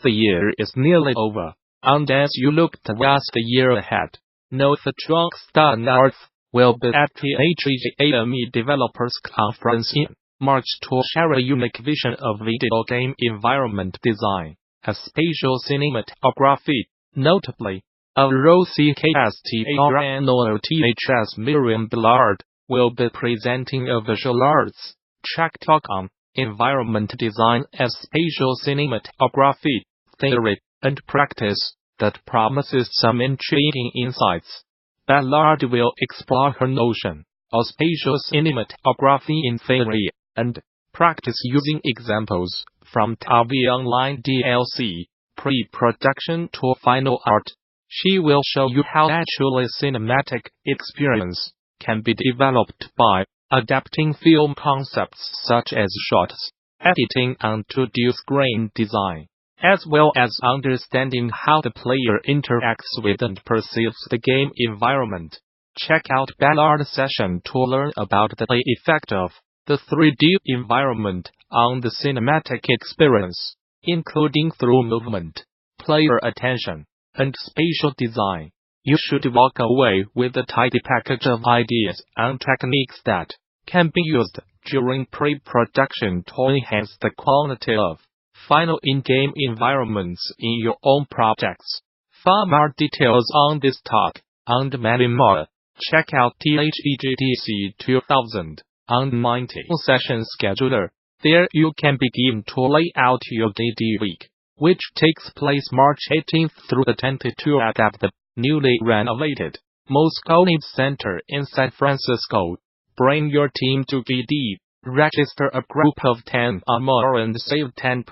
The year is nearly over, and as you look towards the year ahead, know that Rockstar North will be at the GDC Developers Conference in March to share a unique vision of video game environment design, and spatial cinematography, notably. A ROCKSTARNOTHS Miriam Ballard will be presenting a visual arts track talk on environment design as spatial cinematography, theory, and practice that promises some intriguing insights. Ballard will explore her notion of spatial cinematography in theory and practice using examples from TV Online DLC, pre-production to final art. She will show you how actually cinematic experience can be developed by adapting film concepts such as shots, editing and 2D screen design, as well as understanding how the player interacts with and perceives the game environment. Check out Ballard's session to learn about the effect of the 3D environment on the cinematic experience, including through movement, player attention, and spatial design. You should walk away with a tidy package of ideas and techniques that can be used during pre-production to enhance the quality of final in-game environments in your own projects. For more details on this talk, and many more, check out GDC 2019 session scheduler. There you can begin to lay out your DD week, which takes place March 18th through the 22nd at the newly renovated Moscone Center in San Francisco. Bring your team to GD, register a group of 10 or more and save 10%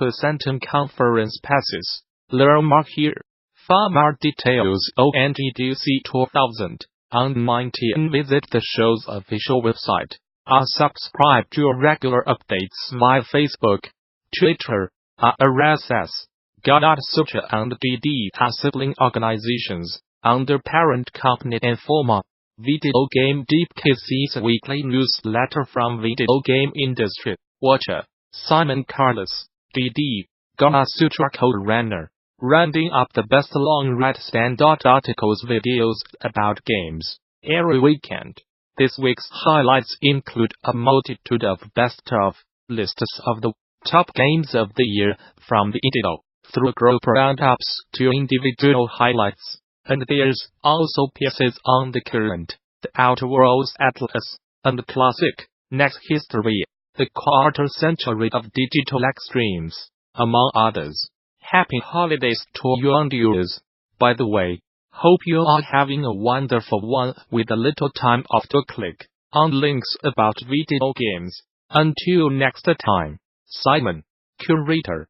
on conference passes. Learn more here. For more details on GDC 2019, visit the show's official website, or subscribe to regular updates via Facebook, Twitter, RSS. Gamasutra and GD are sibling organizations under parent company Informa. Video Game GDC's weekly newsletter from video game industry watcher Simon Carlos, GD, Gamasutra co-runner, rounding up the best long-read standout articles videos about games every weekend. This week's highlights include a multitude of best-of lists of the top games of the year from the video through group roundups to individual highlights, and there's also pieces on the current, the Outer Worlds Atlas, and classic, Next History, the quarter century of digital extremes, among others. Happy holidays to you and yours. By the way, hope you are having a wonderful one with a little time off to click on links about video games. Until next time, Simon, curator.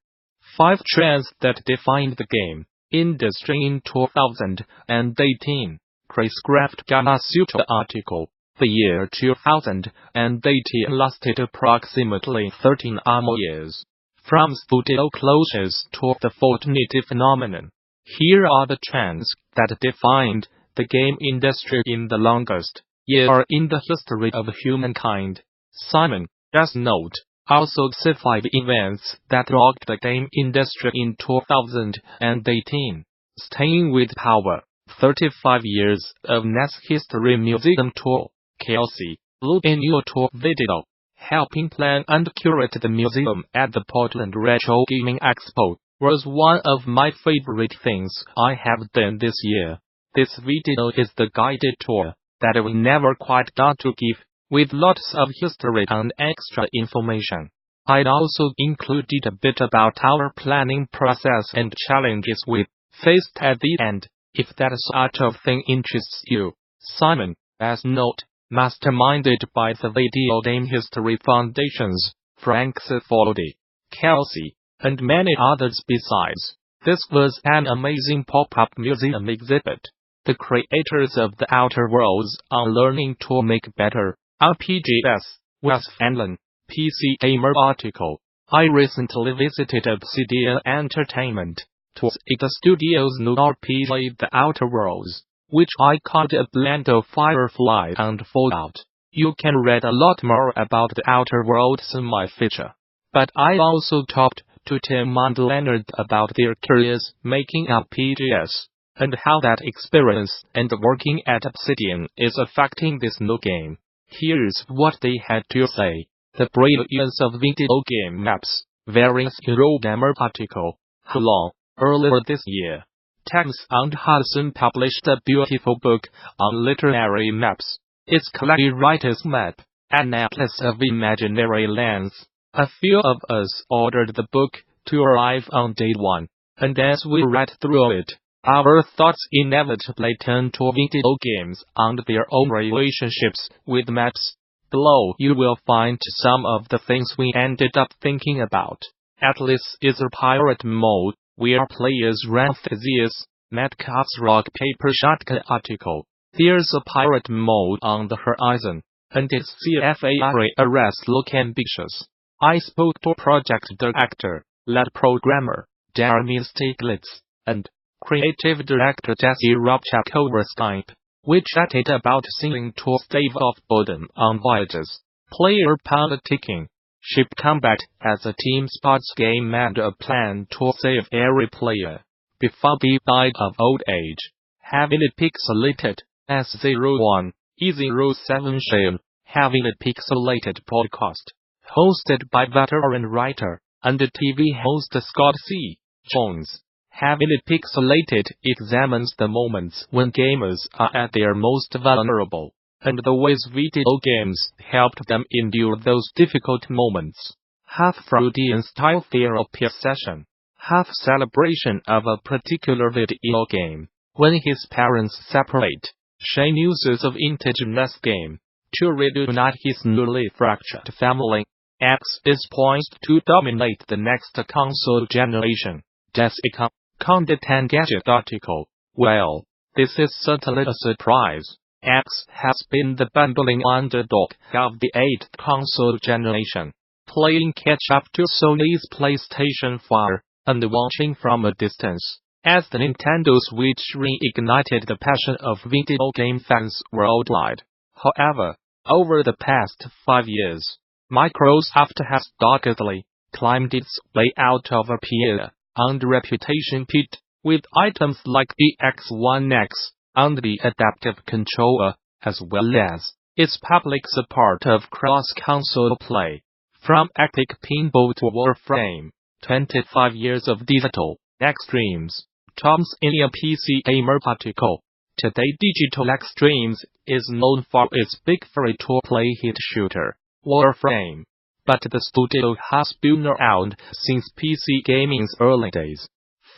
5 trends that defined the game industry in 2018. Chris Craft Gamasutra article. The year 2018 lasted approximately 13 or more years. From studio closures to the Fortnite phenomenon. Here are the trends that defined the game industry in the longest year in the history of humankind. Simon, as note, also the 5 events that rocked the game industry in 2018. Staying with power, 35 years of Next History Museum Tour. Kelsey, look annual tour video, helping plan and curate the museum at the Portland Retro Gaming Expo, was one of my favorite things I have done this year. This video is the guided tour that we never quite got to give, with lots of history and extra information. I'd also included a bit about our planning process and challenges we faced at the end, if that sort of thing interests you. Simon, as note, masterminded by the Video Game History Foundation's Frank Cifaldi, Kelsey, and many others besides. This was an amazing pop-up museum exhibit. The creators of The Outer Worlds are learning to make better RPGs. Wes Fenlon, PC Gamer article. I recently visited Obsidian Entertainment to see the studio's new RPG The Outer Worlds, which I called a blend of Firefly and Fallout. You can read a lot more about The Outer Worlds in my feature. But I also talked to Tim and Leonard about their careers making RPGs, and how that experience and working at Obsidian is affecting this new game. Here's what they had to say. The brilliance of video game maps, various Eurogamer article. Hello. Earlier this year, Thames and Hudson published a beautiful book on literary maps. It's collected writer's map, an atlas of imaginary lands. A few of us ordered the book to arrive on day one, and as we read through it, our thoughts inevitably turned to video games and their own relationships with maps. Below you will find some of the things we ended up thinking about. Atlas is a pirate mode, where players run Theseus, Metcalf's rock paper shotgun article. There's a pirate mode on the horizon, and its CFARAS look ambitious. I spoke to project director, lead programmer, Jeremy Stiglitz, and creative director Jesse Robchak over Skype. We chatted about sailing to stave off boredom on voyages, player politicking, ship combat as a team sports game, and a plan to save every player before they died of old age. Heavily pixelated S01, E07 Shale, Heavily Pixelated podcast, hosted by veteran writer and TV host Scott C. Jones. Heavily Pixelated examines the moments when gamers are at their most vulnerable, and the ways video games helped them endure those difficult moments. Half Freudian-style therapy session, half celebration of a particular video game. When his parents separate, Shane uses a vintage NES game to reunite his newly fractured family. X is poised to dominate the next console generation. Jessica, Conde Gadget article. Well, this is certainly a surprise. X has been the bundling underdog of the 8th console generation, playing catch-up to Sony's PlayStation 4, and watching from a distance, as the Nintendo Switch reignited the passion of video game fans worldwide. However, over the past 5 years, Microsoft has doggedly climbed its way out of a peer and reputation pit, with items like the X1 X and the adaptive controller, as well as its public support of cross-console play. From Epic Pinball to Warframe, 25 years of digital extremes. Tom's in a PC Gamer article. Today Digital Extremes is known for its big free-to-play hit shooter, Warframe. But the studio has been around since PC gaming's early days.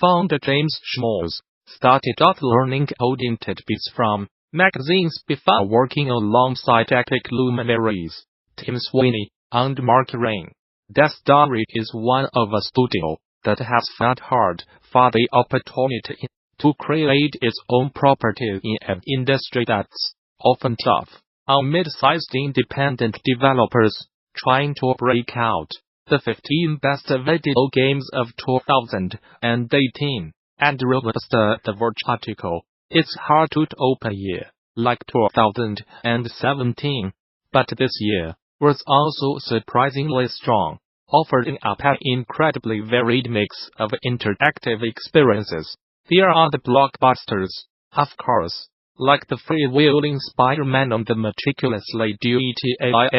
Founder James Schmaltz started out learning coding tidbits from magazines before working alongside Epic luminaries, Tim Sweeney and Mark Rain. That story is one of a studio that has fought hard for the opportunity to create its own properties in an industry that's often tough on mid-sized independent developers trying to break out. The 15 best video games of 2018, and Rockstar The Verge article. It's hard to top a year like 2017, but this year was also surprisingly strong, offering up an incredibly varied mix of interactive experiences. There are the blockbusters, of course, like the freewheeling Spider-Man on the meticulously detailed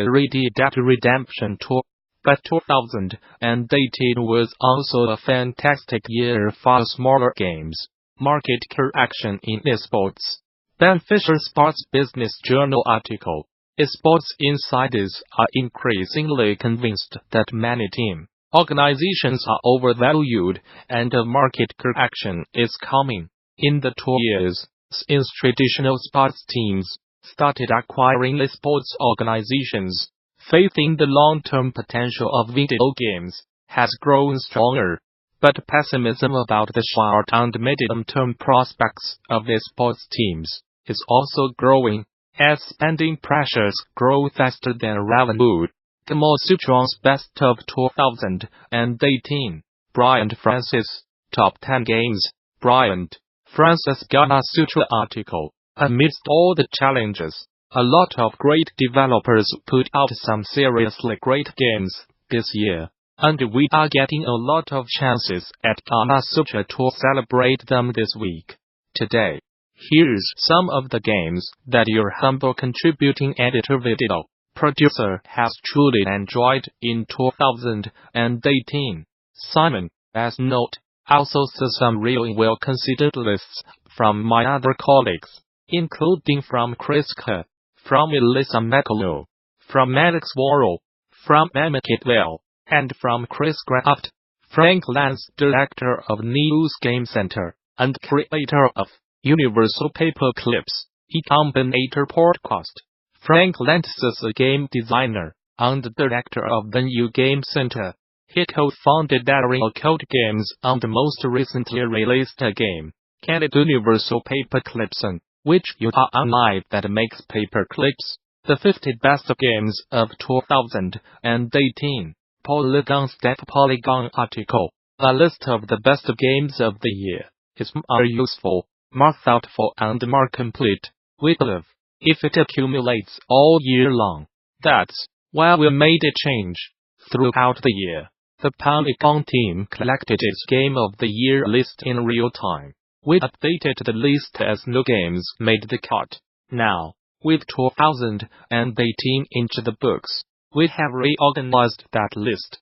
Red Dead Redemption 2. But 2018 was also a fantastic year for smaller games. Market correction in esports. Ben Fisher Sports Business Journal article. Esports insiders are increasingly convinced that many team organizations are overvalued and a market correction is coming. In the 2 years since traditional sports teams started acquiring esports organizations, faith in the long-term potential of video games has grown stronger, but pessimism about the short and medium-term prospects of esports teams is also growing, as spending pressures grow faster than revenue. Gamasutra's Best of 2018. Bryant Francis, Top 10 Games. Bryant Francis Gamasutra article. Amidst all the challenges, a lot of great developers put out some seriously great games this year. and we are getting a lot of chances at Gamasutra to celebrate them this week. Today, here's some of the games that your humble contributing editor video producer has truly enjoyed in 2018. Simon, as note, also says some really well-considered lists from my other colleagues, including from Chris Kerr, from Elisa McCullough, from Alex Worrell, from Emma Kidwell, and from Chris Graft, Frank Lance, director of News Game Center, and creator of Universal Paperclips, E-Combinator podcast. Frank Lance is a game designer and director of the New Game Center. He co-founded Daring Occult Games and most recently released a game, called Universal Paperclips, which you are online that makes paperclips. The 50 best games of 2018. Polygon Step Polygon article. A list of the best games of the year is more useful, more thoughtful and more complete, we believe, if it accumulates all year long. That's why we made a change. Throughout the year, the Polygon team collected its Game of the Year list in real time. We updated the list as new games made the cut. Now, with 2018 into the books, we have reorganized that list